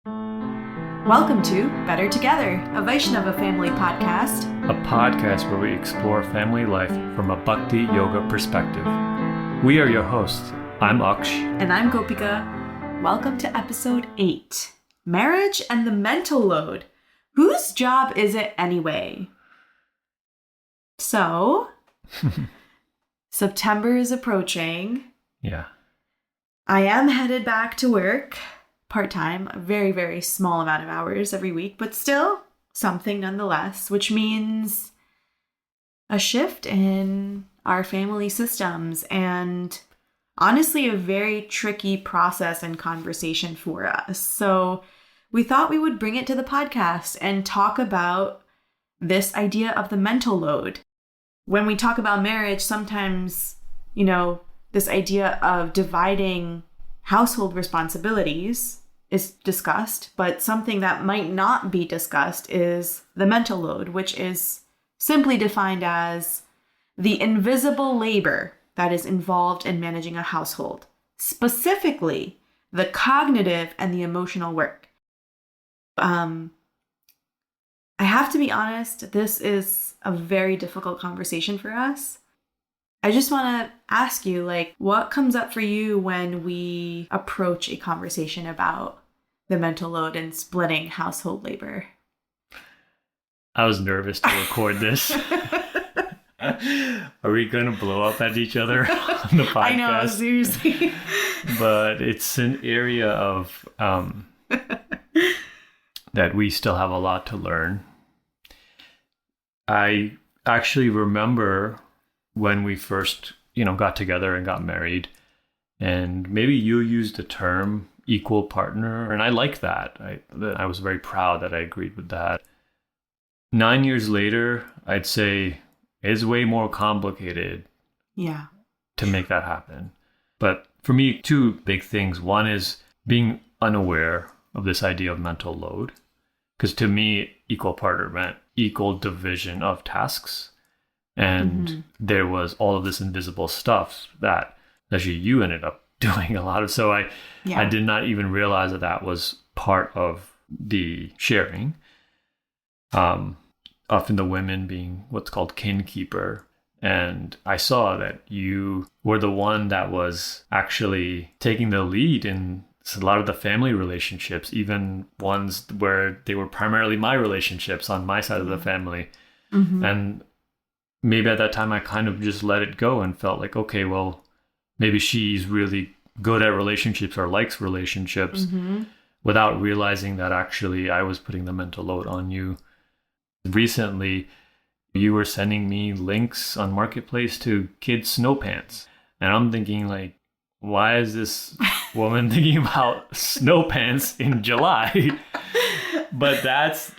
Welcome to Better Together, a Vaishnava family podcast. A podcast where we explore family life from a Bhakti Yoga perspective. We are your hosts. I'm Aksh. And I'm Gopika. Welcome to episode 8, Marriage and the Mental Load. Whose job is it anyway? So, September is approaching. Yeah. I am headed back to work. Part-time, a very, very small amount of hours every week, but still something nonetheless, which means a shift in our family systems and honestly a very tricky process and conversation for us. So we thought we would bring it to the podcast and talk about this idea of the mental load. When we talk about marriage, sometimes, this idea of dividing household responsibilities is discussed, but something that might not be discussed is the mental load, which is simply defined as the invisible labor that is involved in managing a household, specifically the cognitive and the emotional work. I have to be honest, this is a very difficult conversation for us. I just want to ask you, what comes up for you when we approach a conversation about the mental load and splitting household labor? I was nervous to record this. Are we going to blow up at each other on the podcast? I know, seriously. But it's an area of that we still have a lot to learn. I actually remember when we first, got together and got married, and maybe you used the term equal partner, and I like that. I was very proud that I agreed with that. 9 years later, I'd say it's way more complicated to make that happen. But for me, two big things. One is being unaware of this idea of mental load, because to me, equal partner meant equal division of tasks. And there was all of this invisible stuff that actually you ended up doing a lot of. So I did not even realize that was part of the sharing. Often the women being what's called kin keeper. And I saw that you were the one that was actually taking the lead in a lot of the family relationships, even ones where they were primarily my relationships on my side of the family. And maybe at that time I kind of just let it go and felt like, okay, well, maybe she's really good at relationships or likes relationships without realizing that actually I was putting the mental load on you. Recently, you were sending me links on Marketplace to kids' snow pants. And I'm thinking why is this woman thinking about snow pants in July? But that's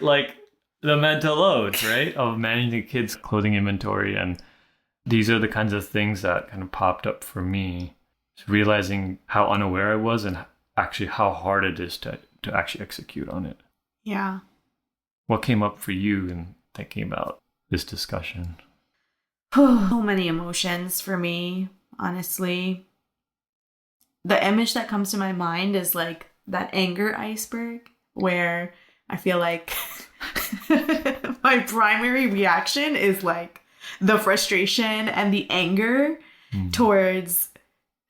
the mental load, right? Of managing kids' clothing inventory. And these are the kinds of things that kind of popped up for me. Realizing how unaware I was and actually how hard it is to actually execute on it. Yeah. What came up for you in thinking about this discussion? So many emotions for me, honestly. The image that comes to my mind is that anger iceberg where I feel like my primary reaction is the frustration and the anger towards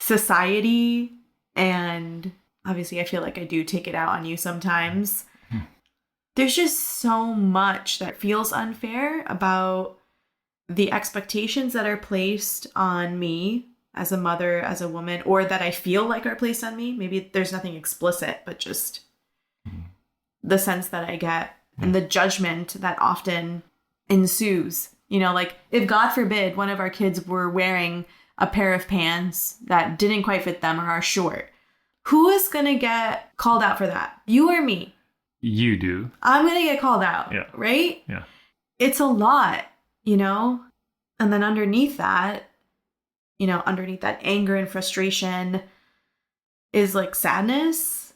society, and obviously I feel like I do take it out on you sometimes. There's just so much that feels unfair about the expectations that are placed on me as a mother, as a woman, or that I feel like are placed on me. Maybe there's nothing explicit, but just the sense that I get and the judgment that often ensues. If God forbid one of our kids were wearing a pair of pants that didn't quite fit them or are short, who is going to get called out for that? You or me? You do. I'm going to get called out, right? Yeah. It's a lot, And then underneath that anger and frustration is sadness.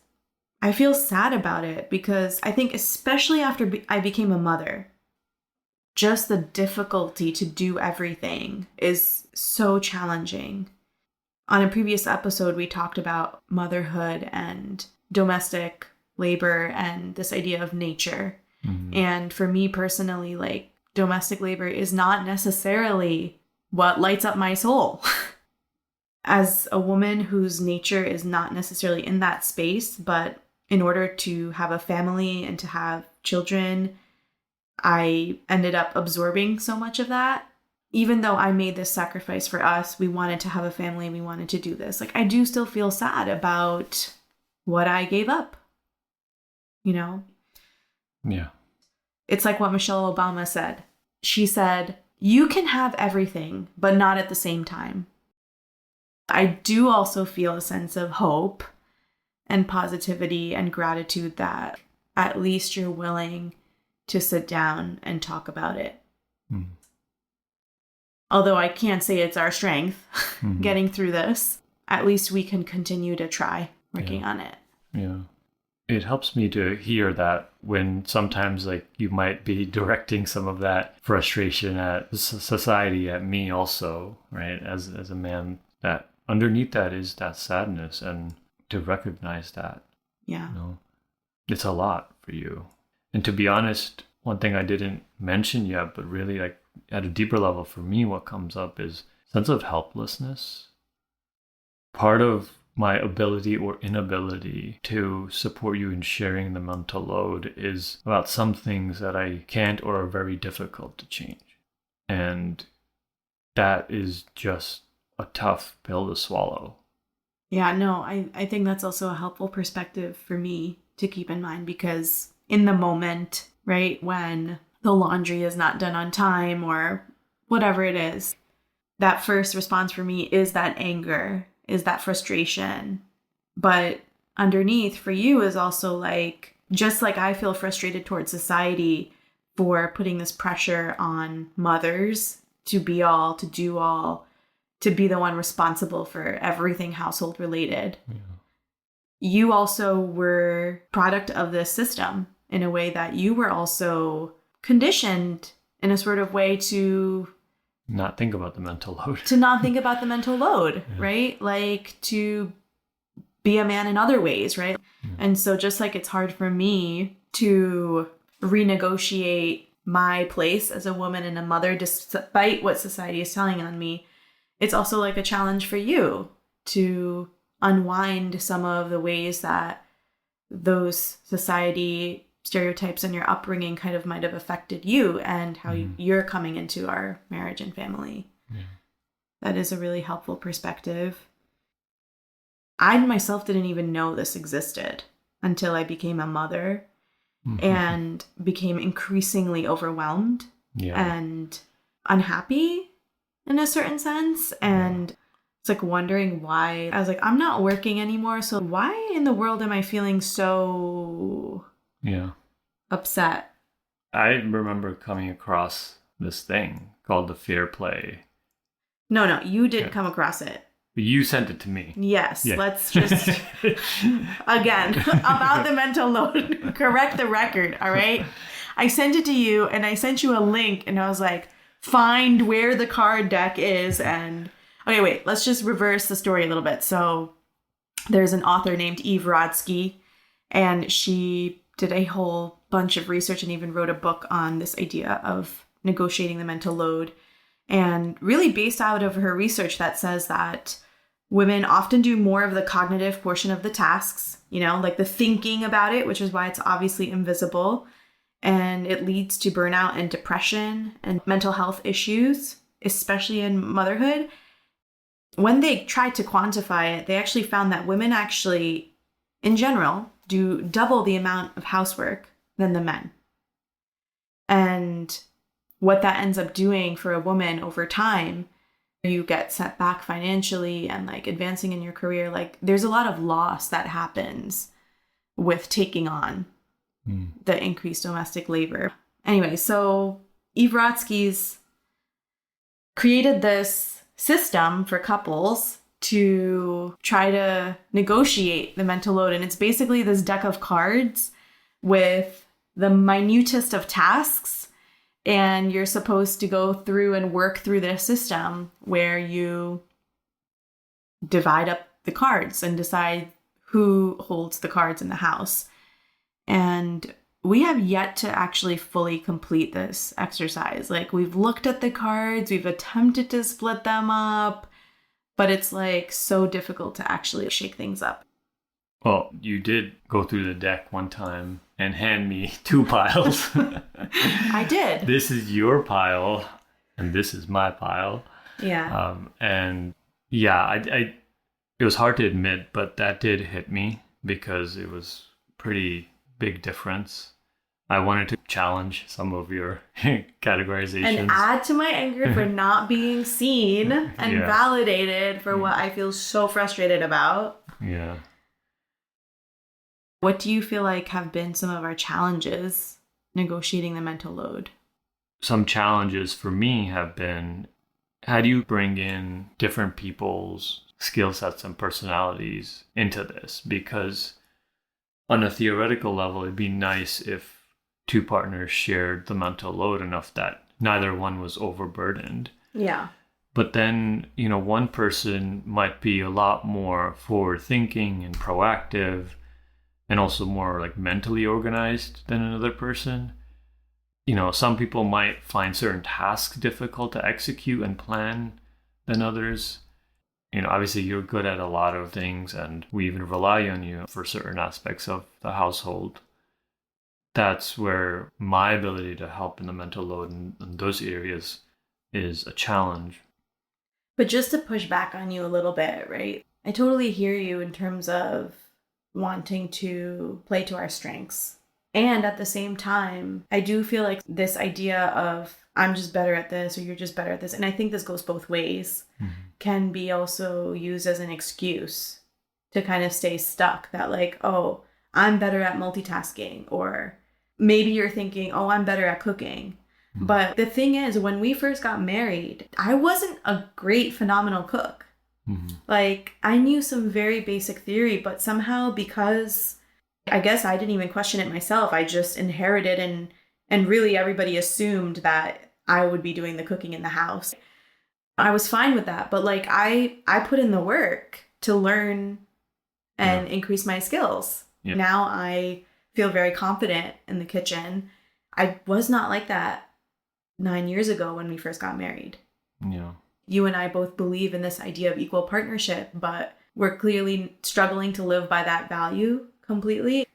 I feel sad about it because I think especially after I became a mother, just the difficulty to do everything is so challenging. On a previous episode, we talked about motherhood and domestic labor and this idea of nature. And for me personally, like, domestic labor is not necessarily what lights up my soul. As a woman whose nature is not necessarily in that space, but in order to have a family and to have children, I ended up absorbing so much of that. Even though I made this sacrifice for us, we wanted to have a family, we wanted to do this. Like, I do still feel sad about what I gave up, you know? Yeah. It's like what Michelle Obama said. She said, you can have everything, but not at the same time. I do also feel a sense of hope and positivity and gratitude that at least you're willing to sit down and talk about it. Although I can't say it's our strength getting through this, at least we can continue to try working on it. Yeah. It helps me to hear that when sometimes like you might be directing some of that frustration at society, at me also, right? As a man, that underneath that is that sadness, and to recognize that. Yeah. You know, it's a lot for you. And to be honest, one thing I didn't mention yet, but really like at a deeper level for me, what comes up is sense of helplessness. Part of my ability or inability to support you in sharing the mental load is about some things that I can't or are very difficult to change. And that is just a tough pill to swallow. Yeah, no, I think that's also a helpful perspective for me to keep in mind, because in the moment, right, when the laundry is not done on time or whatever it is, that first response for me is that anger, is that frustration. But underneath for you is also like, just like I feel frustrated towards society for putting this pressure on mothers to be all, to do all, to be the one responsible for everything household related. Yeah. You also were product of this system in a way that you were also conditioned in a sort of way to not think about the mental load. To not think about the mental load, right? Like to be a man in other ways, right? Yeah. And so just like it's hard for me to renegotiate my place as a woman and a mother despite what society is telling on me, it's also like a challenge for you to unwind some of the ways that those society stereotypes and your upbringing kind of might have affected you and how you're coming into our marriage and family. Yeah. That is a really helpful perspective. I myself didn't even know this existed until I became a mother and became increasingly overwhelmed and unhappy in a certain sense. And it's like wondering why. I was like, I'm not working anymore. So why in the world am I feeling so upset? I remember coming across this thing called the fear play. No, you didn't come across it. You sent it to me. Yes, let's just, again, about the mental load, correct the record, all right? I sent it to you, and I sent you a link, and I was like, find where the card deck is, and... Okay, wait, let's just reverse the story a little bit. So there's an author named Eve Rodsky, and she did a whole bunch of research and even wrote a book on this idea of negotiating the mental load. And really based out of her research that says that women often do more of the cognitive portion of the tasks, you know, like the thinking about it, which is why it's obviously invisible. And it leads to burnout and depression and mental health issues, especially in motherhood. When they tried to quantify it, they actually found that women actually, in general, do double the amount of housework than the men. And what that ends up doing for a woman over time, you get set back financially and like advancing in your career. Like there's a lot of loss that happens with taking on the increased domestic labor. Anyway, so Eve Rodsky's created this system for couples to try to negotiate the mental load. And it's basically this deck of cards with the minutest of tasks. And you're supposed to go through and work through this system where you divide up the cards and decide who holds the cards in the house. And we have yet to actually fully complete this exercise. Like, we've looked at the cards, we've attempted to split them up, but it's like so difficult to actually shake things up. Well, you did go through the deck one time and hand me 2 piles. I did. This is your pile and this is my pile. Yeah. And yeah, I it was hard to admit, but that did hit me because it was pretty big difference. I wanted to challenge some of your categorizations. And add to my anger for not being seen and validated for what I feel so frustrated about. Yeah. What do you feel like have been some of our challenges negotiating the mental load? Some challenges for me have been, how do you bring in different people's skill sets and personalities into this? Because on a theoretical level, it'd be nice if 2 partners shared the mental load enough that neither one was overburdened. Yeah. But then, one person might be a lot more forward thinking and proactive and also more like mentally organized than another person. Some people might find certain tasks difficult to execute and plan than others. Obviously you're good at a lot of things and we even rely on you for certain aspects of the household. That's where my ability to help in the mental load in those areas is a challenge. But just to push back on you a little bit, right? I totally hear you in terms of wanting to play to our strengths. And at the same time, I do feel like this idea of I'm just better at this or you're just better at this, and I think this goes both ways, can be also used as an excuse to kind of stay stuck. That like, oh, I'm better at multitasking, or maybe you're thinking, oh, I'm better at cooking. But the thing is, when we first got married, I wasn't a great, phenomenal cook. Like, I knew some very basic theory, but somehow, because I guess I didn't even question it myself, I just inherited and really everybody assumed that I would be doing the cooking in the house. I was fine with that, but like I put in the work to learn and increase my skills. Yeah. Now I feel very confident in the kitchen. I was not like that 9 years ago when we first got married. Yeah. You and I both believe in this idea of equal partnership, but we're clearly struggling to live by that value completely.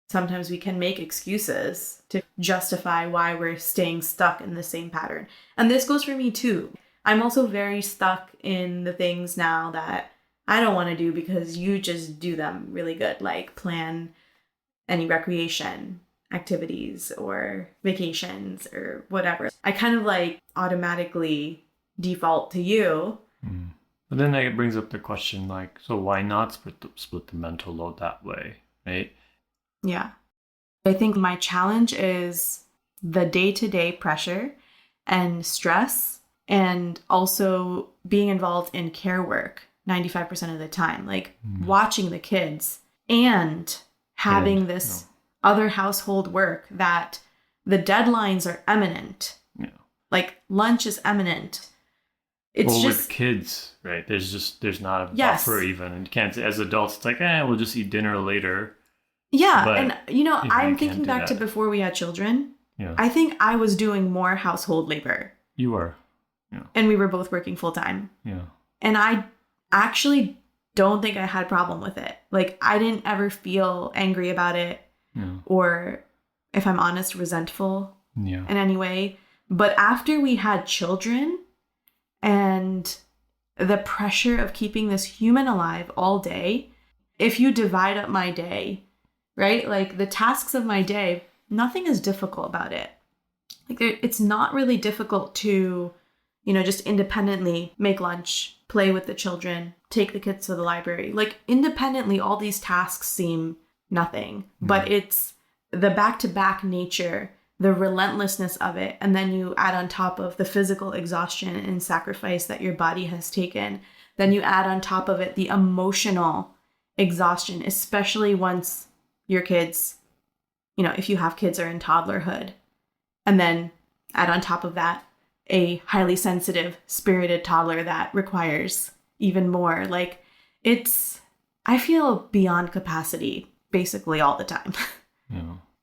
Sometimes we can make excuses to justify why we're staying stuck in the same pattern. And this goes for me too. I'm also very stuck in the things now that I don't want to do because you just do them really good, like plan any recreation activities or vacations or whatever. I kind of like automatically default to you. But then that brings up the question, like, so why not split the mental load that way, right? Yeah. I think my challenge is the day-to-day pressure and stress, and also being involved in care work 95% of the time, like watching the kids and having this other household work that the deadlines are imminent. Yeah. Like lunch is imminent. It's just with kids, right? There's not a buffer even. And you can't, as adults, it's like, we'll just eat dinner later. Yeah. But and I'm thinking back to before we had children. Yeah. I think I was doing more household labor. You were. Yeah. And we were both working full time. Yeah. And I actually don't think I had a problem with it. Like, I didn't ever feel angry about it. Yeah. Or, if I'm honest, resentful in any way. But after we had children and the pressure of keeping this human alive all day, if you divide up my day, right? Like the tasks of my day, nothing is difficult about it. Like it's not really difficult to, just independently make lunch, play with the children, take the kids to the library. Like independently, all these tasks seem nothing, but it's the back-to-back nature, the relentlessness of it. And then you add on top of the physical exhaustion and sacrifice that your body has taken. Then you add on top of it the emotional exhaustion, especially once your kids, if you have kids, are in toddlerhood. And then add on top of that a highly sensitive, spirited toddler that requires even more. Like I feel beyond capacity basically all the time.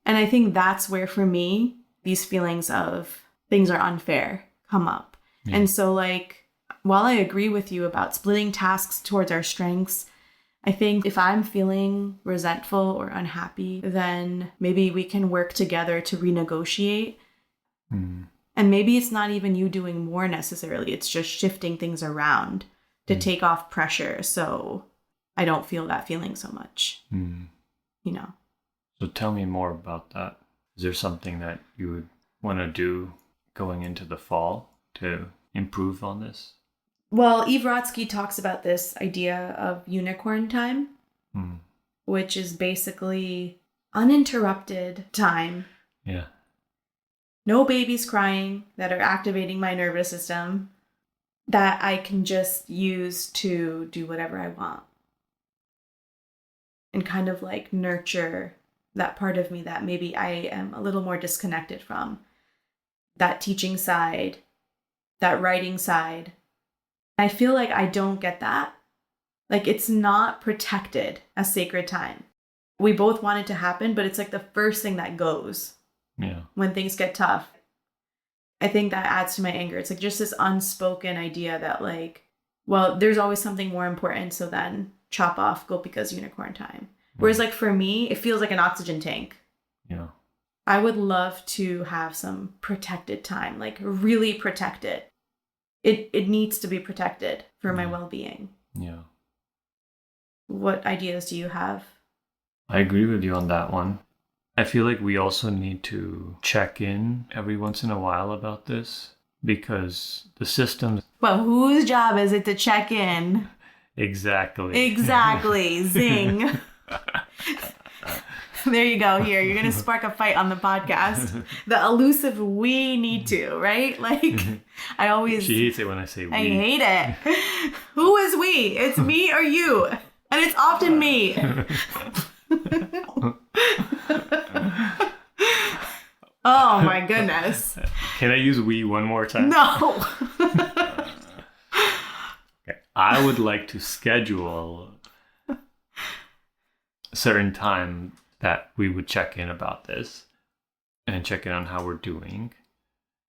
And I think that's where, for me, these feelings of things are unfair come up. Yeah. And so, like, while I agree with you about splitting tasks towards our strengths, I think if I'm feeling resentful or unhappy, then maybe we can work together to renegotiate. And maybe it's not even you doing more necessarily. It's just shifting things around to take off pressure so I don't feel that feeling so much. You know. So tell me more about that. Is there something that you would want to do going into the fall to improve on this? Well, Eve Rodsky talks about this idea of unicorn time, which is basically uninterrupted time. Yeah. No babies crying that are activating my nervous system that I can just use to do whatever I want. And kind of like nurture that part of me that maybe I am a little more disconnected from. That teaching side, that writing side. I feel like I don't get that. Like, it's not protected as sacred time. We both want it to happen, but it's like the first thing that goes. Yeah. When things get tough. I think that adds to my anger. It's like just this unspoken idea that, like, well, there's always something more important, so then chop off Gopika's unicorn time. Whereas, like, for me, it feels like an oxygen tank. Yeah. I would love to have some protected time, like really protected. It needs to be protected for my well-being. Yeah. What ideas do you have? I agree with you on that one. I feel like we also need to check in every once in a while about this because the system... Well, whose job is it to check in? Exactly. Zing. There you go. Here, you're going to spark a fight on the podcast. The elusive we need to, right? Like, I always... She hates it when I say we. I hate it. Who is we? It's me or you. And it's often me. Oh my goodness. Can I use we one more time? No. Okay. I would like to schedule a certain time that we would check in about this and check in on how we're doing.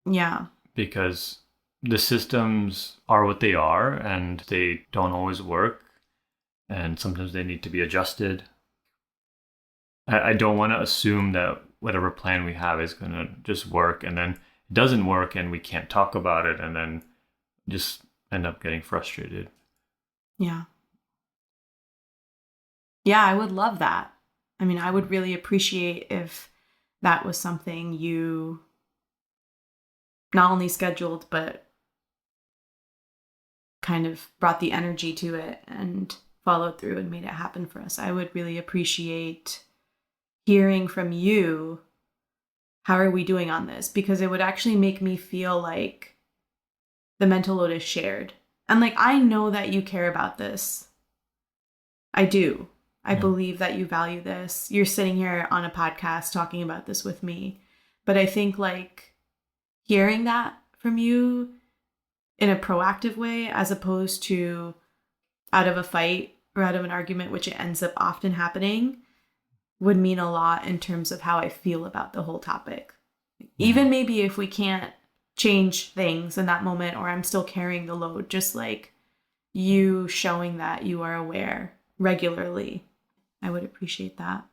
Yeah. Because the systems are what they are and they don't always work. And sometimes they need to be adjusted. I don't want to assume that whatever plan we have is going to just work and then it doesn't work and we can't talk about it and then just end up getting frustrated. Yeah. Yeah, I would love that. I mean, I would really appreciate if that was something you not only scheduled, but kind of brought the energy to it and followed through and made it happen for us. I would really appreciate hearing from you, how are we doing on this? Because it would actually make me feel like the mental load is shared. And like, I know that you care about this. I do. I believe that you value this. You're sitting here on a podcast talking about this with me. But I think like hearing that from you in a proactive way, as opposed to out of a fight or out of an argument, which it ends up often happening, would mean a lot in terms of how I feel about the whole topic. Even maybe if we can't change things in that moment or I'm still carrying the load, just like you showing that you are aware regularly, I would appreciate that.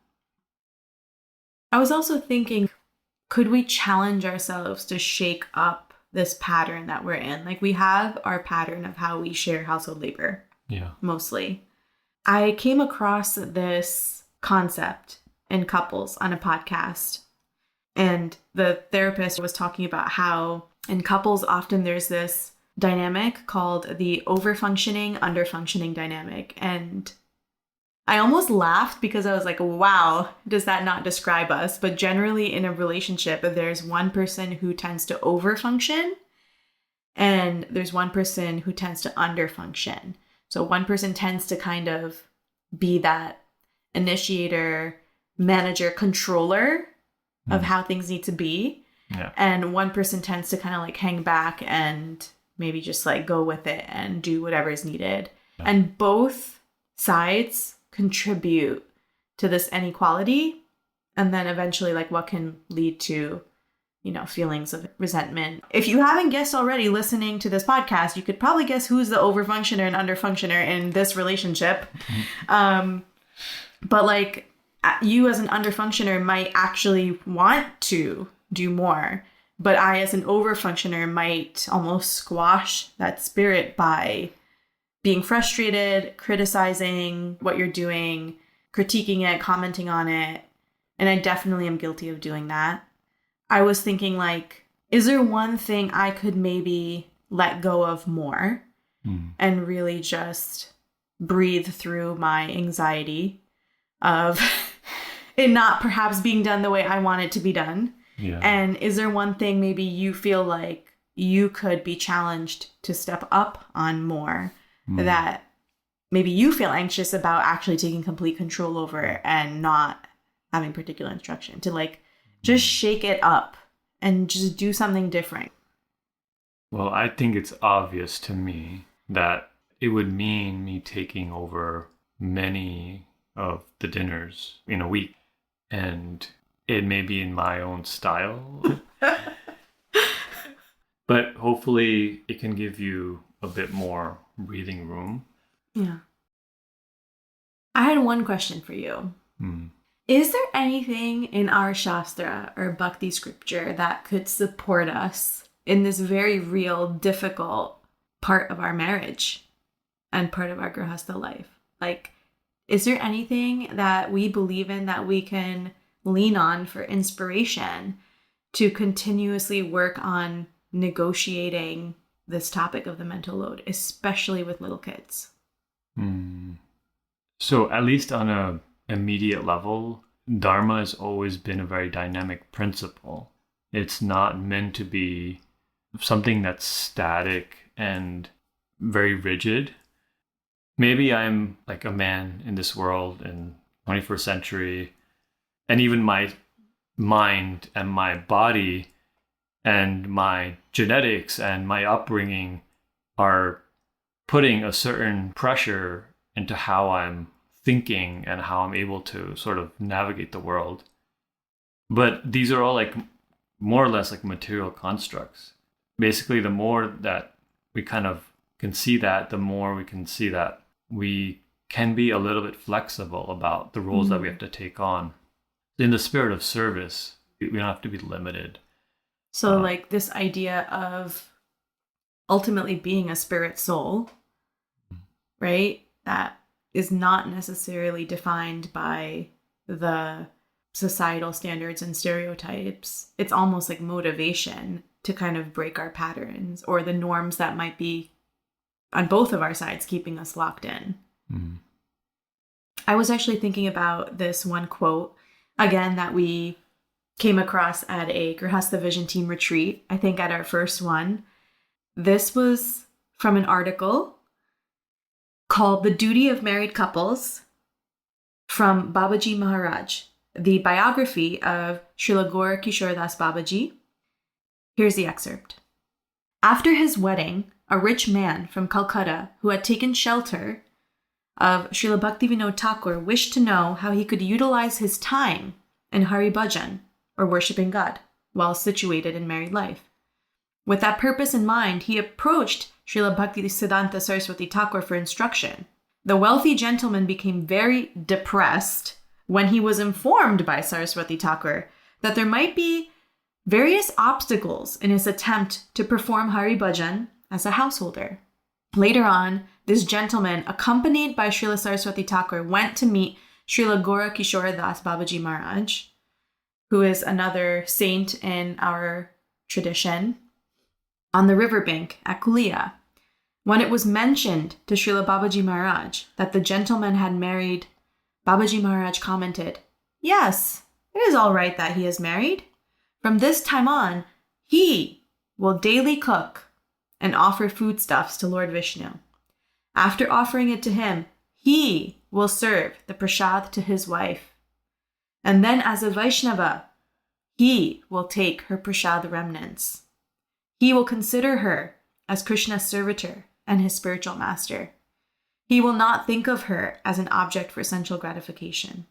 I was also thinking, could we challenge ourselves to shake up this pattern that we're in? Like, we have our pattern of how we share household labor. Yeah. Mostly. I came across this concept in couples on a podcast, and the therapist was talking about how in couples often there's this dynamic called the over-functioning, under-functioning dynamic. And I almost laughed because I was like, wow, does that not describe us? But generally in a relationship, there's one person who tends to over-function and there's one person who tends to under-function. So one person tends to kind of be that initiator, manager, controller of how things need to be. Yeah. And one person tends to kind of like hang back and maybe just like go with it and do whatever is needed. Yeah. And both sides contribute to this inequality. And then eventually, like, what can lead to, feelings of resentment. If you haven't guessed already listening to this podcast, you could probably guess who's the overfunctioner and underfunctioner in this relationship. But like, you as an underfunctioner might actually want to do more, but I as an overfunctioner might almost squash that spirit by being frustrated, criticizing what you're doing, critiquing it, commenting on it. And I definitely am guilty of doing that. I was thinking, like, is there one thing I could maybe let go of more and really just breathe through my anxiety of it not perhaps being done the way I want it to be done? Yeah. And is there one thing maybe you feel like you could be challenged to step up on more that maybe you feel anxious about actually taking complete control over and not having particular instruction to, like, just shake it up and just do something different? Well, I think it's obvious to me that it would mean me taking over many of the dinners in a week. And it may be in my own style. But hopefully it can give you a bit more breathing room. Yeah. I had one question for you. Is there anything in our Shastra or Bhakti scripture that could support us in this very real, difficult part of our marriage and part of our Grihastha life? Like, is there anything that we believe in that we can lean on for inspiration to continuously work on negotiating this topic of the mental load, especially with little kids? So at least on a immediate level, Dharma has always been a very dynamic principle. It's not meant to be something that's static and very rigid. Maybe I'm like a man in this world in 21st century, and even my mind and my body and my genetics and my upbringing are putting a certain pressure into how I'm thinking and how I'm able to sort of navigate the world. But these are all like more or less like material constructs. Basically, the more that we kind of can see that, the more we can see that we can be a little bit flexible about the roles that we have to take on. In the spirit of service, we don't have to be limited. So like this idea of ultimately being a spirit soul, right? That is not necessarily defined by the societal standards and stereotypes. It's almost like motivation to kind of break our patterns or the norms that might be on both of our sides keeping us locked in. I was actually thinking about this one quote, again, that we came across at a Grihastha Vision Team retreat, I think at our first one. This was from an article called The Duty of Married Couples from Babaji Maharaj, the biography of Srila Gaur Kishore Das Babaji. Here's the excerpt. After his wedding, a rich man from Calcutta who had taken shelter of Srila Bhaktivinoda Thakur wished to know how he could utilize his time in Hari Bhajan, or worshipping God, while situated in married life. With that purpose in mind, he approached Srila Bhaktisiddhanta Saraswati Thakur for instruction. The wealthy gentleman became very depressed when he was informed by Saraswati Thakur that there might be various obstacles in his attempt to perform Hari Bhajan as a householder. Later on, this gentleman, accompanied by Srila Saraswati Thakur, went to meet Srila Gaura Kishore Das Babaji Maharaj, who is another saint in our tradition, on the riverbank at Kulia. When it was mentioned to Srila Babaji Maharaj that the gentleman had married, Babaji Maharaj commented, "Yes, it is all right that he is married. From this time on, he will daily cook and offer foodstuffs to Lord Vishnu. After offering it to him, he will serve the prasad to his wife. And then as a Vaishnava, he will take her prasad remnants. He will consider her as Krishna's servitor and his spiritual master. He will not think of her as an object for sensual gratification.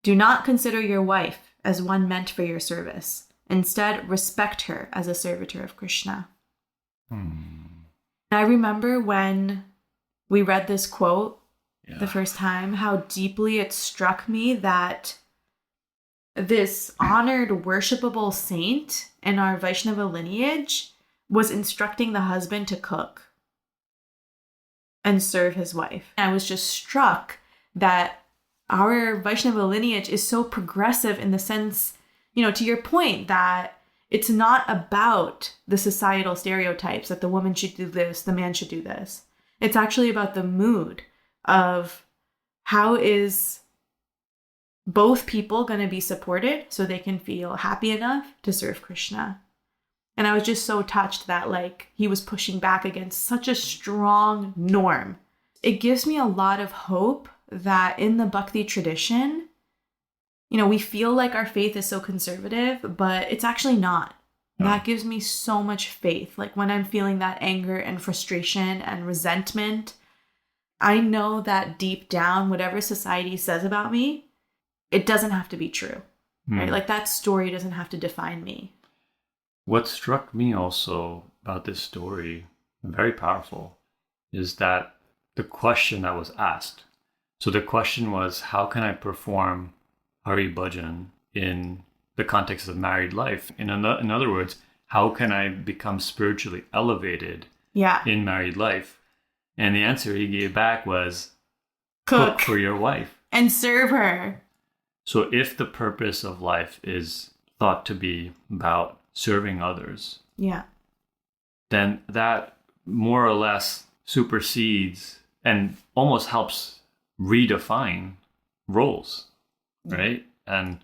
Do not consider your wife as one meant for your service. Instead, respect her as a servitor of Krishna. I remember when we read this quote the first time, how deeply it struck me that this honored, worshipable saint in our Vaishnava lineage was instructing the husband to cook and serve his wife. I was just struck that our Vaishnava lineage is so progressive in the sense, to your point, that it's not about the societal stereotypes that the woman should do this, the man should do this. It's actually about the mood of how is both people going to be supported so they can feel happy enough to serve Krishna. And I was just so touched that he was pushing back against such a strong norm. It gives me a lot of hope that in the Bhakti tradition, we feel like our faith is so conservative, but it's actually not. That gives me so much faith. When I'm feeling that anger and frustration and resentment, I know that deep down, whatever society says about me, it doesn't have to be true, right? That story doesn't have to define me. What struck me also about this story, very powerful, is that the question that was asked. So the question was, how can I perform Hari Bhajan in the context of married life? In other words, how can I become spiritually elevated in married life? And the answer he gave back was, cook for your wife. And serve her. So if the purpose of life is thought to be about serving others, then that more or less supersedes and almost helps redefine roles, right? And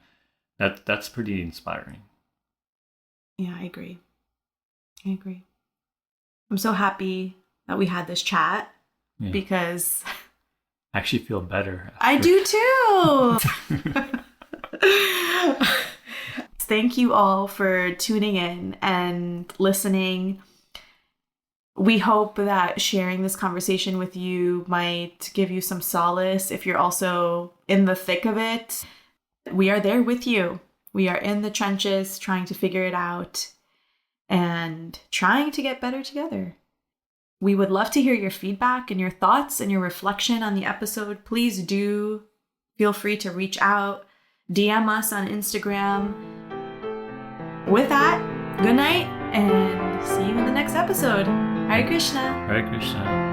that's pretty inspiring. Yeah, I agree. I'm so happy that we had this chat because I actually feel better. I do too. Thank you all for tuning in and listening. We hope that sharing this conversation with you might give you some solace if you're also in the thick of it. We are there with you. We are in the trenches trying to figure it out and trying to get better together. We would love to hear your feedback and your thoughts and your reflection on the episode. Please do feel free to reach out, DM us on Instagram. With that, good night and see you in the next episode. Hare Krishna. Hare Krishna.